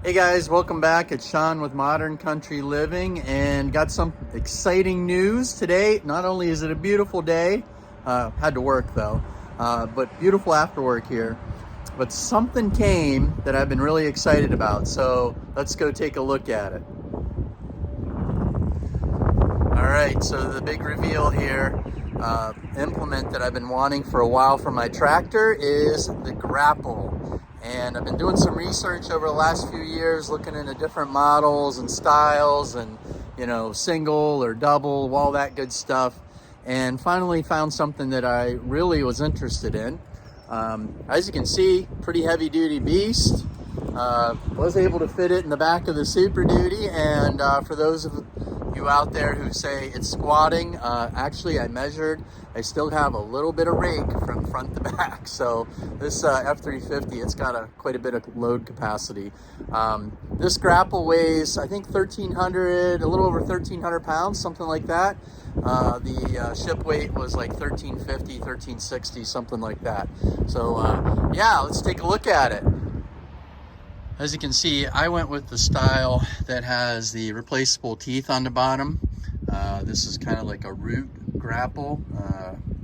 Hey guys, welcome back. It's Sean with Modern Country Living, and got some exciting news today. Not only is it a beautiful day, had to work though, but beautiful after work here. But something came that I've been really excited about, so let's go take a look at it. All right, so the big reveal here, implement that I've been wanting for a while for my tractor is the Grapple. And I've been doing some research over the last few years, looking into different models and styles and, you know, single or double, all that good stuff. And finally found something that I really was interested in. As you can see, pretty heavy duty beast. Was able to fit it in the back of the Super Duty. And for those of you out there who say it's squatting, actually I measured, I still have a little bit of rake from front to back. So this F350, it's got quite a bit of load capacity. This Grapple weighs, I think 1,300, a little over 1,300 pounds, something like that. The ship weight was like 1,350, 1,360, something like that. So yeah, let's take a look at it. As you can see, I went with the style that has the replaceable teeth on the bottom. This is kind of like a root grapple.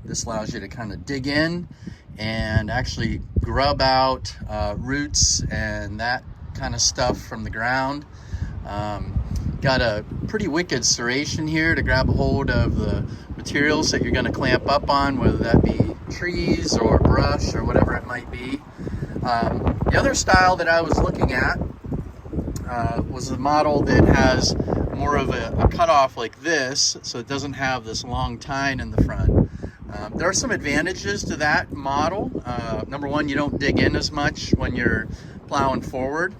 This allows you to kind of dig in and actually grub out roots and that kind of stuff from the ground. Got a pretty wicked serration here to grab a hold of the materials that you're going to clamp up on, whether that be trees or brush or whatever it might be. The other style that I was looking at was a model that has more of a cutoff like this, so it doesn't have this long tine in the front. There are some advantages to that model. Number one, you don't dig in as much when you're plowing forward.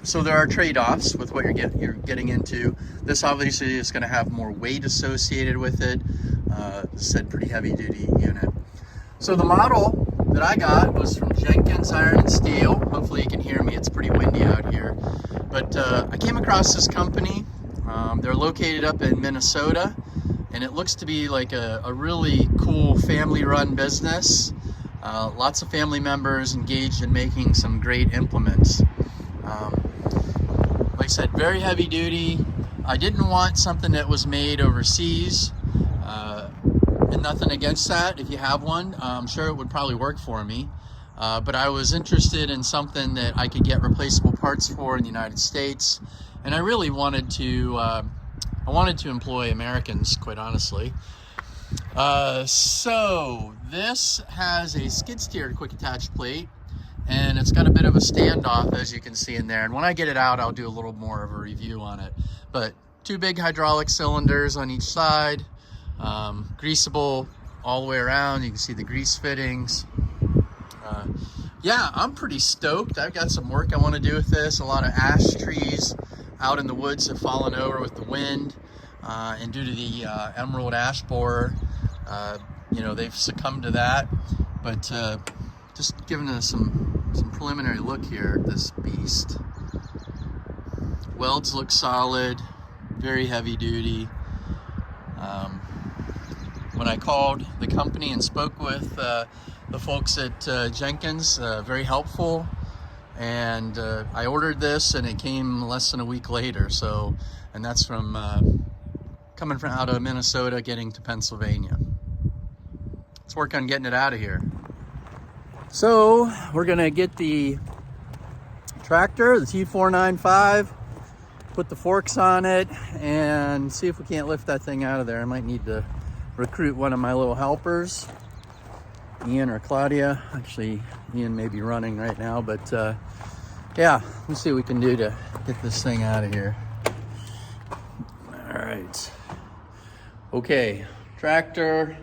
So there are trade-offs with what you're getting into. This obviously is going to have more weight associated with it. Said pretty heavy-duty unit. So the model that I got was from JENKINS Iron and Steel. Hopefully you can hear me, it's pretty windy out here. But I came across this company. They're located up in Minnesota, and it looks to be like a really cool family-run business. Lots of family members engaged in making some great implements. Like I said, very heavy duty. I didn't want something that was made overseas. And nothing against that. If you have one, I'm sure it would probably work for me. But I was interested in something that I could get replaceable parts for in the United States. And I really wanted to, employ Americans, quite honestly. So this has a skid steer quick attach plate, and it's got a bit of a standoff, as you can see in there. And when I get it out, I'll do a little more of a review on it. But two big hydraulic cylinders on each side. Greasable all the way around. You can see the grease fittings. Yeah, I'm pretty stoked. I've got some work I want to do with this. A lot of ash trees out in the woods have fallen over with the wind, and due to the emerald ash borer, you know, they've succumbed to that. But just giving us some preliminary look here at this beast. Welds look solid, very heavy duty. When I called the company and spoke with the folks at JENKINS, very helpful, and I ordered this and it came less than a week later. So, and that's from coming from out of Minnesota, getting to Pennsylvania. Let's work on getting it out of here. So we're gonna get the tractor, the T495, put the forks on it, and see if we can't lift that thing out of there. I might need to recruit one of my little helpers, Ian or Claudia. Actually, Ian may be running right now, but yeah, let's see what we can do to get this thing out of here. All right. Okay, tractor,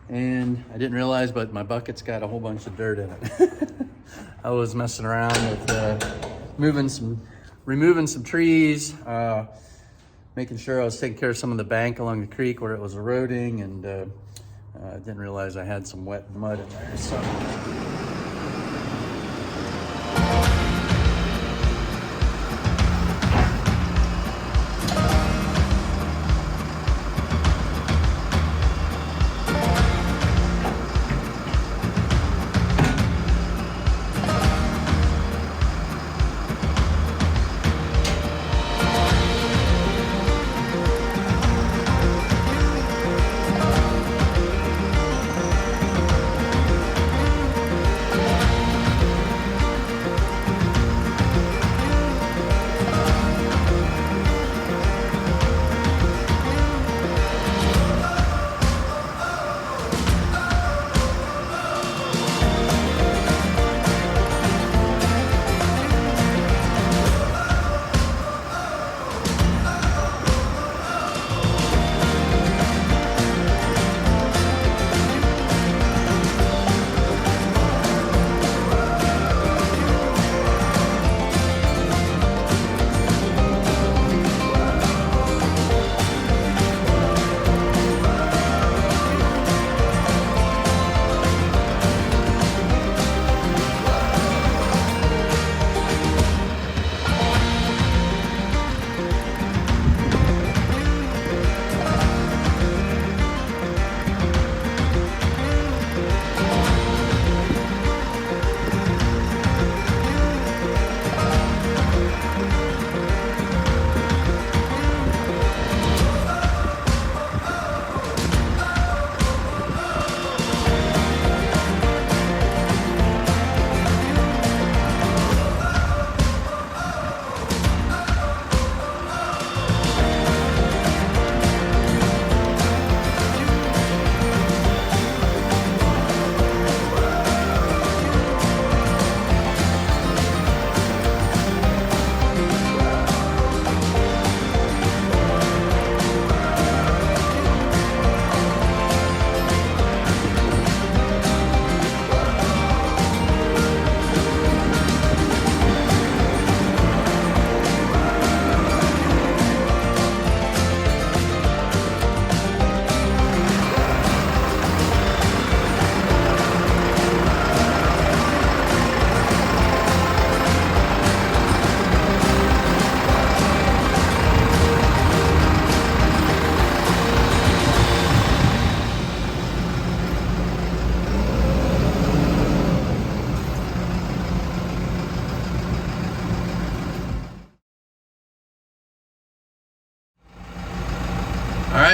and I didn't realize, but my bucket's got a whole bunch of dirt in it. I was messing around with removing some trees, making sure I was taking care of some of the bank along the creek where it was eroding, and I didn't realize I had some wet mud in there. So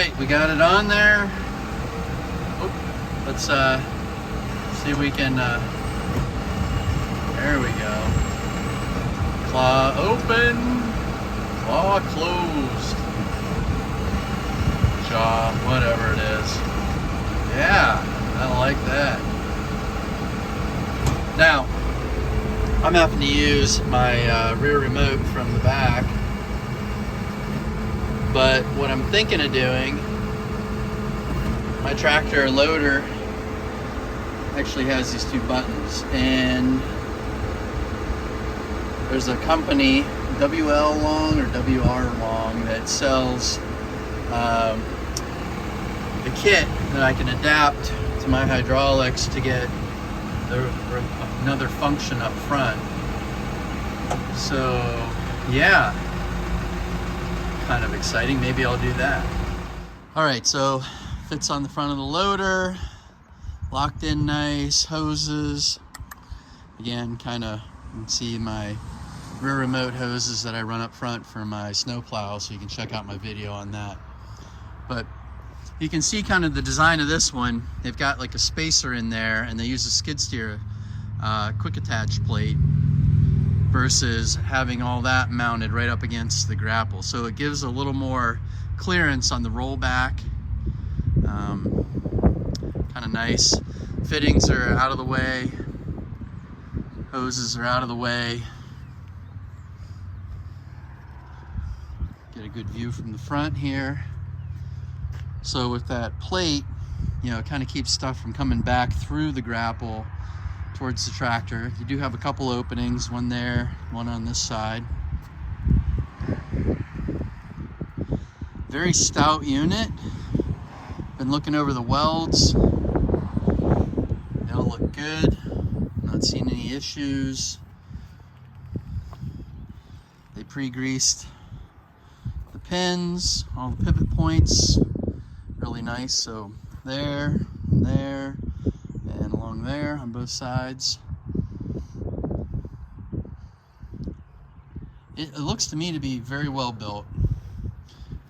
right, we got it on there. Oop, let's see if we can, there we go. Claw open, claw closed. Jaw, whatever it is. Yeah, I like that. Now, I'm having to use my rear remote from the back, but what I'm thinking of doing, my tractor loader actually has these two buttons, and there's a company, WL Long or WR Long, that sells the kit that I can adapt to my hydraulics to get another function up front. So yeah, kind of exciting. Maybe I'll do that. All right, so fits on the front of the loader, locked in nice, hoses. Again, kind of, you can see my rear remote hoses that I run up front for my snowplow, so you can check out my video on that. But you can see kind of the design of this one. They've got like a spacer in there, and they use a skid steer quick attach plate versus having all that mounted right up against the grapple. So it gives a little more clearance on the rollback. Kind of nice. Fittings are out of the way. Hoses are out of the way. Get a good view from the front here. So with that plate, you know, it kind of keeps stuff from coming back through the grapple towards the tractor. You do have a couple openings, one there, one on this side. Very stout unit. Been looking over the welds. They all look good. Not seeing any issues. They pre-greased the pins, all the pivot points. Really nice. So there, and there, and along there on both sides. It looks to me to be very well built.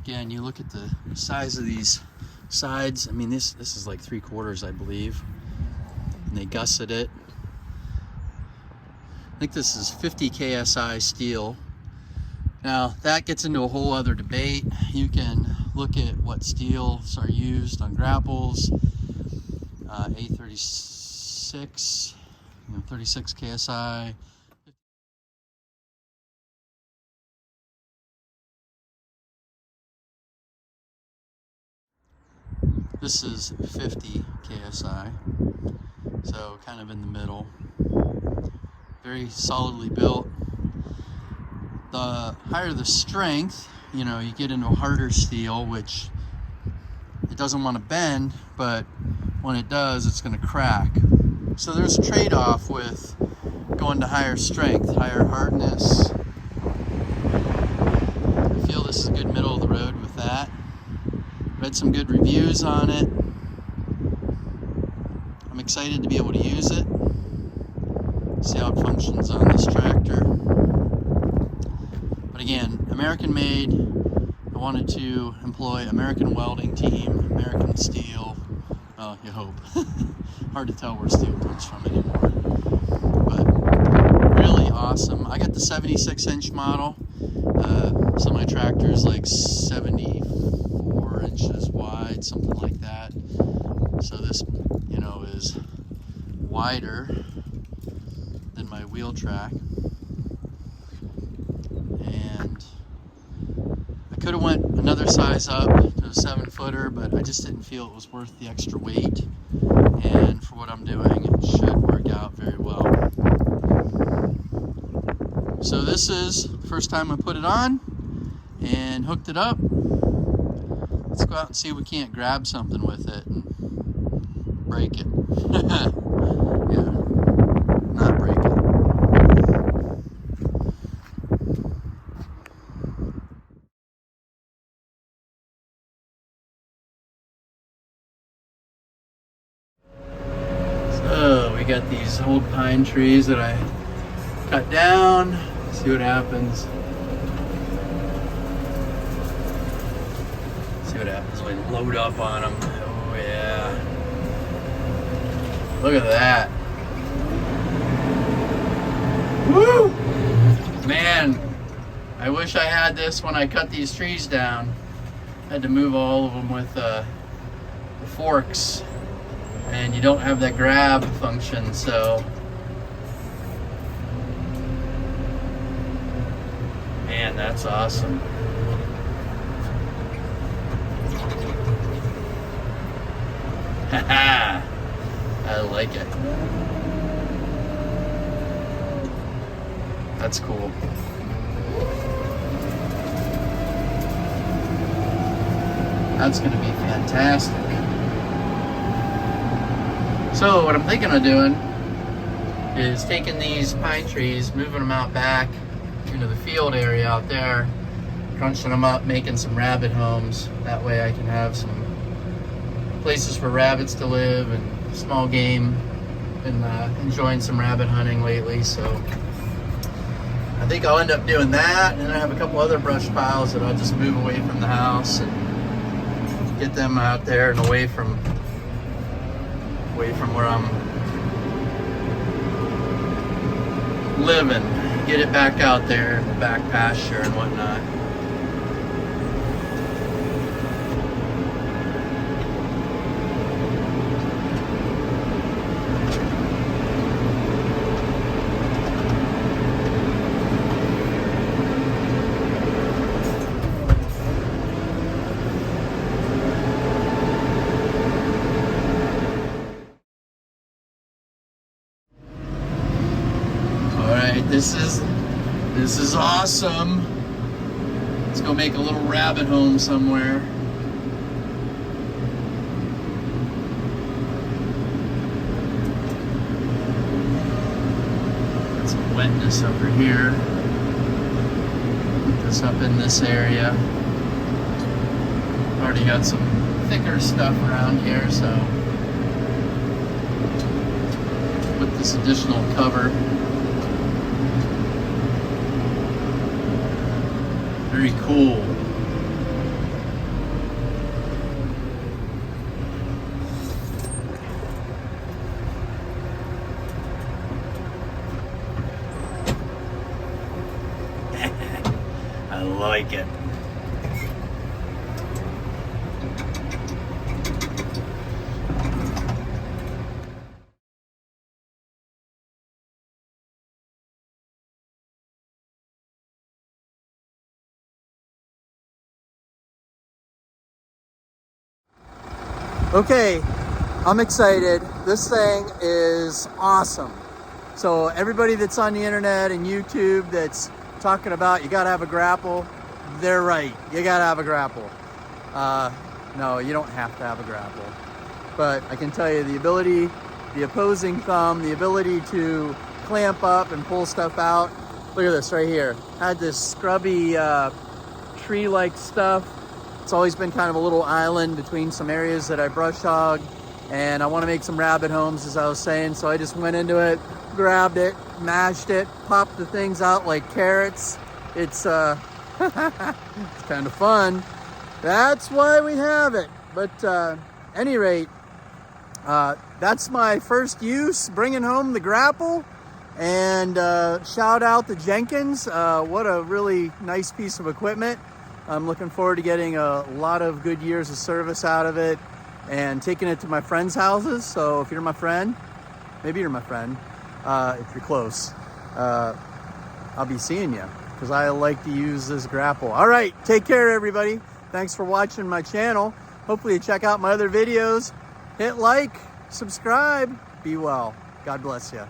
Again, you look at the size of these sides. I mean, this is like 3/4, I believe, and they gusset it. I think this is 50 KSI steel. Now that gets into a whole other debate. You can look at what steels are used on grapples. A36, 36 KSI. This is 50 KSI, so kind of in the middle. Very solidly built. The higher the strength, you know, you get into a harder steel, which it doesn't want to bend, but when it does, it's going to crack. So there's a trade-off with going to higher strength, higher hardness. I feel this is a good middle of the road with that. Read some good reviews on it. I'm excited to be able to use it. See how it functions on this tractor. But again, American made. I wanted to employ American welding team, American steel. Well, you hope. Hard to tell where steel comes from anymore. But really awesome. I got the 76-inch model. So my tractor is like 74 inches wide, something like that. So this, you know, is wider than my wheel track. And I could have went another size up to a 7-footer, but I just didn't feel it was worth the extra weight. And for what I'm doing, it should work out very well. So this is the first time I put it on and hooked it up. Let's go out and see if we can't grab something with it and break it. Yeah, not break it. So we got these old pine trees that I cut down. See what happens. See what happens when we load up on them. Oh yeah. Look at that. Woo! Man, I wish I had this when I cut these trees down. I had to move all of them with the forks, and you don't have that grab function, so. Man, that's awesome. Haha, I like it. That's cool. That's going to be fantastic. So what I'm thinking of doing is taking these pine trees, moving them out back into the field area out there, crunching them up, making some rabbit homes. That way I can have some places for rabbits to live and small game. Been enjoying some rabbit hunting lately, so I think I'll end up doing that. And then I have a couple other brush piles that I'll just move away from the house and get them out there and away from where I'm living. Get it back out there in the back pasture and whatnot. This is awesome. Let's go make a little rabbit home somewhere. Got some wetness over here. Put this up in this area. Already got some thicker stuff around here, so put this additional cover. Very cool. I like it. Okay, I'm excited. This thing is awesome. So everybody that's on the internet and YouTube that's talking about you gotta have a grapple, they're right. You gotta have a grapple. No, you don't have to have a grapple. But I can tell you the ability, the opposing thumb, the ability to clamp up and pull stuff out. Look at this right here. I had this scrubby tree-like stuff. It's always been kind of a little island between some areas that I brush hog, and I want to make some rabbit homes, as I was saying, so I just went into it, grabbed it, mashed it, popped the things out like carrots. It's it's kind of fun. That's why we have it. But any rate, that's my first use, bringing home the grapple. And shout out to Jenkins. What a really nice piece of equipment. I'm looking forward to getting a lot of good years of service out of it and taking it to my friends' houses. So if you're my friend, maybe you're my friend, if you're close, I'll be seeing you because I like to use this grapple. All right, take care, everybody. Thanks for watching my channel. Hopefully you check out my other videos. Hit like, subscribe, be well. God bless you.